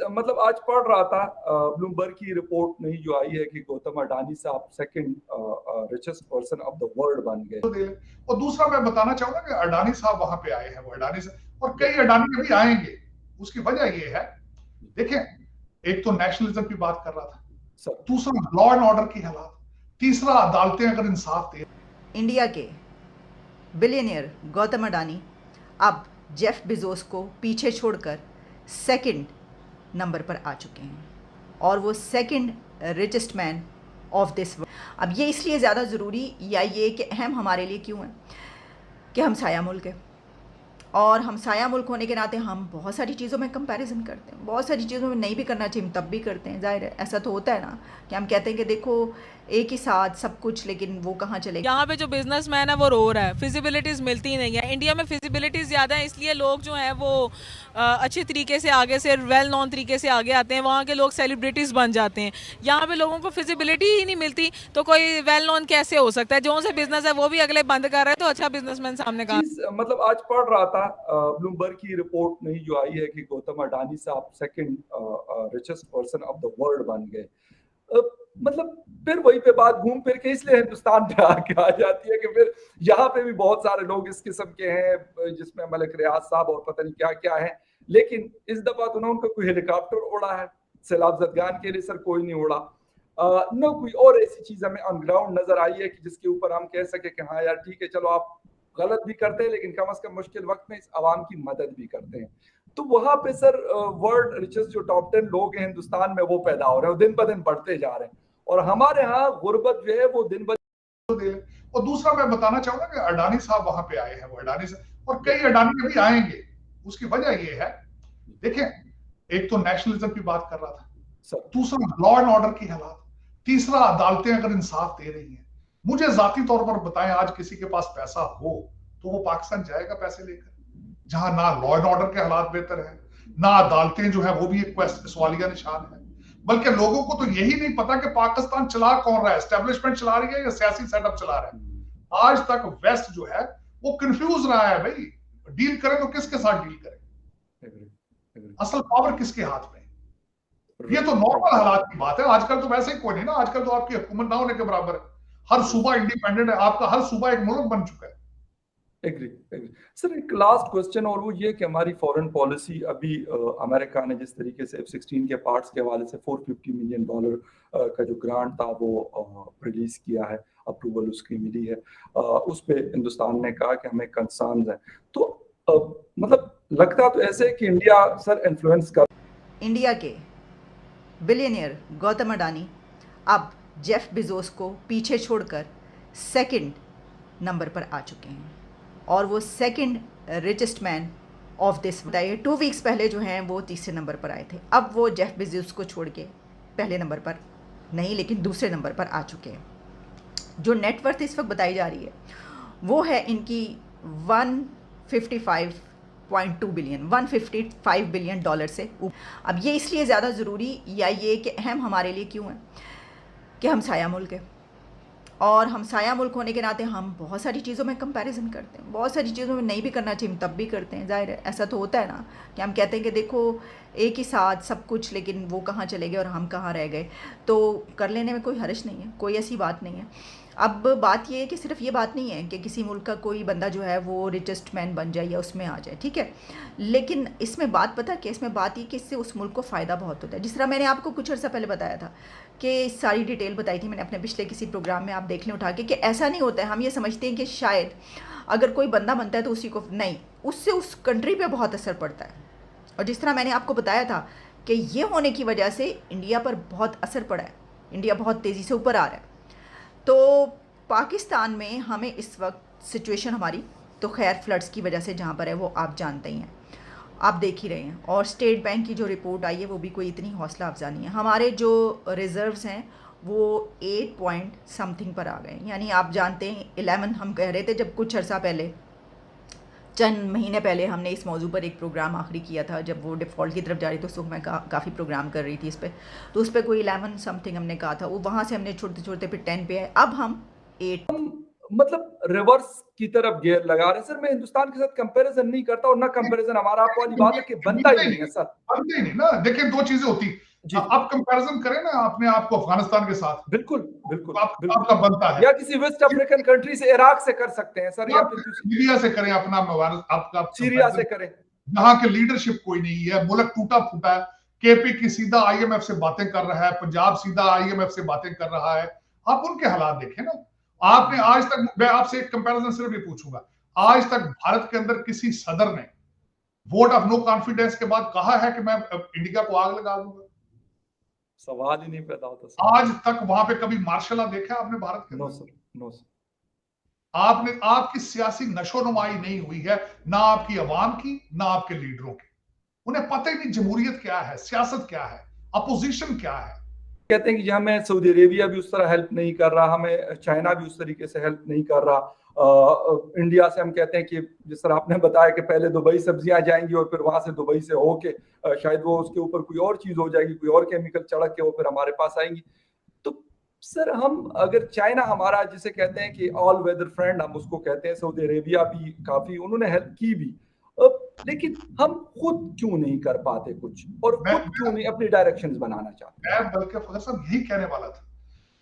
मतलब आज पढ़ रहा था ब्लूमबर्ग की रिपोर्ट नहीं जो आई है कि गौतम अडानी साहब second richest person of the world बन गए। और दूसरा मैं बताना चाहूंगा कि अडानी साहब वहां पे आए हैं, वो अडानी साहब और कई अडानी अभी आएंगे। उसकी वजह ये है, देखें, एक तो नेशनलिज्म की बात कर रहा था, दूसरा लॉ एंड ऑर्डर की हालात, तीसरा अदालतें अगर इंसाफ दे। इंडिया के बिलियनियर गौतम अडानी अब जेफ बेजोस को पीछे छोड़कर सेकंड नंबर पर आ चुके हैं और वो second richest man of this world. अब ये इसलिए ज़्यादा ज़रूरी या ये कि अहम हमारे लिए क्यों है कि हम साया मुल्क है और हम साया मुल्क होने के नाते हम बहुत सारी चीज़ों में कंपैरिजन करते हैं, बहुत सारी चीज़ों में नहीं भी करना चाहिए, हम तब भी करते हैं। जाहिर है ऐसा तो होता है ना कि हम कहते हैं कि देखो एक ही साथ सब कुछ, लेकिन वो कहाँ चलेगा। यहाँ पे जो बिजनेसमैन है वो रो रहा है, फिजिबिलिटीज मिलती नहीं है। इंडिया में फिजिबिलिटीज ज़्यादा है, इसलिए लोग जो हैं वो अच्छी तरीके से आगे से वेल नोन तरीके से आगे आते हैं। वहाँ के लोग सेलिब्रिटीज़ बन जाते हैं। यहाँ पे लोगों को फिजिबिलिटी ही नहीं मिलती तो कोई वेल नोन कैसे हो सकता है? जो से बिजनेस है वो भी अगले बंद कर रहे हैं तो अच्छा बिजनेसमैन सामने का। मतलब आज पढ़ रहा था ब्लूमबर्ग की रिपोर्ट नहीं जो आई है कि गौतम अडानी साहब second richest person of the world बन गए। मतलब फिर वही पे बात घूम फिर के इसलिए हिंदुस्तान पे आके आ जाती है कि फिर यहाँ पे भी बहुत सारे लोग इस किस्म के हैं जिसमें मलिक रियाज साहब और पता नहीं क्या क्या है, लेकिन इस दफा तो ना उनका कोई हेलीकॉप्टर उड़ा है, सैलाब जदगान के लिए सर कोई नहीं उड़ा, न कोई और ऐसी चीज हमें ऑन ग्राउंड नजर आई है कि जिसके ऊपर हम कह सके कि हाँ यार ठीक है चलो आप गलत भी करते हैं लेकिन कम से कम मुश्किल वक्त में इस आवाम की मदद भी करते हैं। तो वहां पे सर वर्ल्ड रिचेस्ट जो टॉप 10 लोग हैं हिंदुस्तान में वो पैदा हो रहे हैं, दिन ब दिन बढ़ते जा रहे हैं और हमारे यहाँ गुर्बत जो है वो दिन ब दिन। और दूसरा मैं बताना चाहूंगा कि अडानी साहब वहां पे आए हैं, वो अडानी साहब और कई अडानी अभी आएंगे। उसकी वजह ये है, देखें, एक तो नेशनलिज्म की बात कर रहा था, दूसरा लॉ एंड ऑर्डर की हालात, तीसरा अदालतें अगर इंसाफ दे रही हैं। मुझे जाती तौर पर बताएं, आज किसी के पास पैसा हो तो वो पाकिस्तान जाएगा पैसे लेकर, जहां ना लॉ एंड ऑर्डर के हालात बेहतर है, ना अदालतें जो है वो भी एक सवालिया निशान है। बल्कि लोगों को तो यही नहीं पता कि पाकिस्तान चला कौन रहा है, एस्टेब्लिशमेंट चला रही है या सियासी सेटअप चला रहा है। आज तक वेस्ट जो है वो कंफ्यूज रहा है, भाई डील करें तो किसके साथ डील करें, असल पावर किसके हाथ में। ये तो नॉर्मल हालात की बात है। आजकल तो वैसे ही कोई नहीं ना, आजकल तो आपकी हुकूमत ना होने के बराबर है, हर सूबा इंडिपेंडेंट है, आपका हर सूबा एक मुल्क बन चुका है। एग्री सर, एक लास्ट क्वेश्चन और वो ये कि हमारी फॉरेन पॉलिसी अभी अमेरिका ने जिस तरीके से F-16 के पार्ट्स के हवाले से $450 मिलियन का जो ग्रांट था वो रिलीज किया है, अप्रूवल उसकी मिली है, उस पे हिंदुस्तान ने कहा कि हमें कंसर्न्स हैं, तो मतलब लगता तो ऐसे कि इंडिया सर इन्फ्लुएंस कर। इंडिया के बिलियनियर गौतम अडानी अब जेफ बेजोस को पीछे छोड़कर सेकंड नंबर पर आ चुके हैं और वो second richest man of this. बताइए 2 वीक्स पहले जो हैं वो तीसरे नंबर पर आए थे, अब वो जेफ बेजोस को छोड़ के पहले नंबर पर नहीं लेकिन दूसरे नंबर पर आ चुके हैं। जो नेटवर्थ इस वक्त बताई जा रही है वो है इनकी 155.2 बिलियन, $155 बिलियन से। अब ये इसलिए ज़्यादा ज़रूरी या ये कि अहम हमारे लिए क्यों है कि हम साया मुल्क है और हम साया मुल्क होने के नाते हम बहुत सारी चीज़ों में कंपैरिजन करते हैं, बहुत सारी चीज़ों में नहीं भी करना चाहिए, हम तब भी करते हैं। जाहिर है ऐसा तो होता है ना कि हम कहते हैं कि देखो एक ही साथ सब कुछ, लेकिन वो कहाँ चले गए और हम कहाँ रह गए। तो कर लेने में कोई हर्ज नहीं है, कोई ऐसी बात नहीं है। अब बात ये है कि सिर्फ ये बात नहीं है कि किसी मुल्क का कोई बंदा जो है वो रिचेस्ट मैन बन जाए या उसमें आ जाए, ठीक है, लेकिन इसमें बात पता क्या, इसमें बात ये कि इससे उस मुल्क को फ़ायदा बहुत होता है। जिस तरह मैंने आपको कुछ अर्सा पहले बताया था कि सारी डिटेल बताई थी मैंने अपने पिछले किसी प्रोग्राम में, आप देख लें उठा के, कि ऐसा नहीं होता है। हम ये समझते हैं कि शायद अगर कोई बंदा बनता है तो उसी को नहीं, उससे उस कंट्री पे बहुत असर पड़ता है। और जिस तरह मैंने आपको बताया था कि ये होने की वजह से इंडिया पर बहुत असर पड़ा है, इंडिया बहुत तेज़ी से ऊपर आ रहा है। तो पाकिस्तान में हमें इस वक्त सिचुएशन हमारी तो खैर फ्लड्स की वजह से जहाँ पर है वो आप जानते ही हैं, आप देख ही रहे हैं। और स्टेट बैंक की जो रिपोर्ट आई है वो भी कोई इतनी हौसला अफजा नहीं है। हमारे जो रिज़र्व्स हैं वो 8 पॉइंट समथिंग पर आ गए, यानी आप जानते हैं 11 हम कह रहे थे जब कुछ अर्सा पहले, चंद महीने पहले हमने इस मौजू पर एक प्रोग्राम आखिरी किया था जब वो डिफ़ॉल्ट की तरफ जा रही थी, उस वक्त मैं काफ़ी प्रोग्राम कर रही थी इस पर, तो उस पर कोई 11 समथिंग हमने कहा था, वो वहाँ से हमने छोड़ते छोड़ते फिर 10 पे है, अब हम 8। मतलब रिवर्स की तरफ गेयर लगा रहे हैं। सर मैं हिंदुस्तान के साथ कंपैरिजन नहीं करता और ना कंपैरिजन हमारा, आपको वाली बात है कि बनता ही नहीं है सर। बनता ही नहीं ना। देखिए दो चीजें होती, आप कंपैरिजन करें ना अपने आप को अफगानिस्तान के साथ, बिल्कुल बिल्कुल आपका बनता है, या किसी वेस्ट अफ्रीकन कंट्री से, इराक से कर सकते हैं सर, या फिर लीबिया से करें अपना, आपका सीरिया से करें। यहाँ के लीडरशिप कोई नहीं है, मुल्क टूटा फूटा है। केपी की सीधा आईएमएफ से बातें कर रहा है, पंजाब सीधा आईएमएफ से बातें कर रहा है। आप उनके हालात देखें ना। आपने आज तक, मैं आपसे एक कंपैरिजन सिर्फ ये पूछूंगा, आज तक भारत के अंदर किसी सदर ने वोट ऑफ नो कॉन्फिडेंस के बाद कहा है कि मैं इंडिया को आग लगा दूंगा? सवाल ही नहीं पैदा होता सर। आज तक वहां पे कभी मार्शल लॉ देखा आपने भारत के? No sir, no sir. आपकी सियासी नशोनुमाई नहीं हुई है, ना आपकी अवाम की, ना आपके लीडरों की। उन्हें पता ही नहीं जमहूरियत क्या है, सियासत क्या है, अपोजिशन क्या है। कहते हैं कि हमें सऊदी अरेबिया भी उस तरह हेल्प नहीं कर रहा, हमें चाइना भी उस तरीके से हेल्प नहीं कर रहा। इंडिया से हम कहते हैं कि जिस तरह आपने बताया कि पहले दुबई सब्जियां जाएंगी और फिर वहां से दुबई से होके शायद वो उसके ऊपर कोई और चीज हो जाएगी, कोई और केमिकल चढ़क के वो फिर हमारे पास आएंगी। तो सर हम अगर चाइना हमारा जिसे कहते हैं कि ऑल वेदर फ्रेंड हम उसको कहते हैं, सऊदी अरेबिया भी काफी उन्होंने हेल्प की भी, लेकिन हम खुद क्यों नहीं कर पाते कुछ, और खुद क्यों नहीं अपनी डायरेक्शंस बनाना चाहते? मैं बल्कि फखर साहब यही कहने वाला था,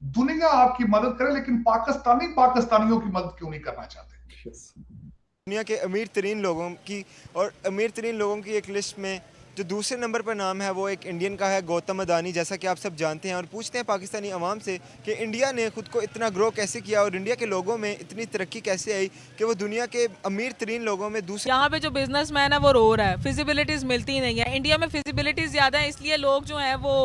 दुनिया आपकी मदद करे लेकिन पाकिस्तानी पाकिस्तानियों की मदद क्यों नहीं करना चाहते? दुनिया के अमीर तरीन लोगों की, और अमीर तरीन लोगों की एक लिस्ट में जो दूसरे नंबर पर नाम है वो एक इंडियन का है, गौतम अदानी, जैसा कि आप सब जानते हैं। और पूछते हैं पाकिस्तानी अवाम से कि इंडिया ने खुद को इतना ग्रो कैसे किया और इंडिया के लोगों में इतनी तरक्की कैसे आई कि वो दुनिया के अमीर तरीन लोगों में दूसरे। यहाँ पे जो बिजनेसमैन है वो रो रहा है, फिजिबिलिटीज़ मिलती नहीं है। इंडिया में फिजिबिलिटीज़ ज़्यादा है, इसलिए लोग जो हैं वो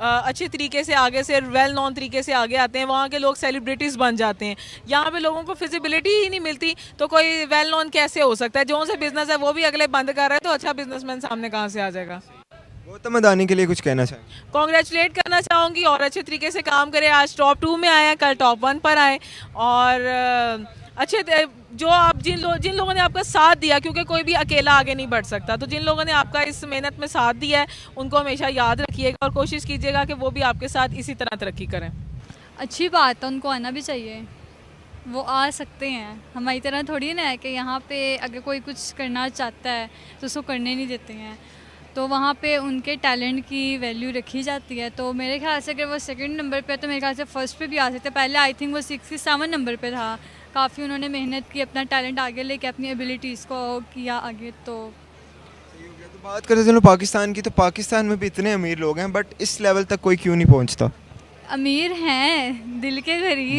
अच्छे तरीके से आगे से वेल नॉन तरीके से आगे आते हैं। वहाँ के लोग सेलिब्रिटीज़ बन जाते हैं। यहाँ पे लोगों को फिजिबिलिटी ही नहीं मिलती तो कोई वेल नॉन कैसे हो सकता है? जो से बिजनेस है वो भी अगले बंद कर रहे हैं तो अच्छा बिजनेसमैन सामने कहाँ से आ जाएगा? गौतम अदानी के लिए कुछ कहना चाहिए? कॉन्ग्रेचुलेट करना चाहूँगी और अच्छे तरीके से काम करें। आज टॉप 2 में आए हैं, कल टॉप 1 पर आए। और अच्छे जो आप जिन लोगों ने आपका साथ दिया, क्योंकि कोई भी अकेला आगे नहीं बढ़ सकता, तो जिन लोगों ने आपका इस मेहनत में साथ दिया है उनको हमेशा याद रखिएगा और कोशिश कीजिएगा कि वो भी आपके साथ इसी तरह तरक्की करें। अच्छी बात है, उनको आना भी चाहिए, वो आ सकते हैं। हमारी तरह थोड़ी ना है कि यहाँ पे अगर कोई कुछ करना चाहता है तो उसको करने नहीं देते हैं, तो वहाँ पे उनके टैलेंट की वैल्यू रखी जाती है। तो मेरे ख्याल से अगर वो सेकंड नंबर पे तो मेरे ख्याल से फर्स्ट पे भी आ सकते। पहले आई थिंक वो 67 नंबर पे था। काफ़ी उन्होंने मेहनत की, अपना टैलेंट आगे लेके अपनी एबिलिटीज़ को किया आगे। तो बात करते चलो पाकिस्तान की, तो पाकिस्तान में भी इतने अमीर लोग हैं बट इस लेवल तक कोई क्यों नहीं पहुँचता? अमीर हैं दिल के करीब।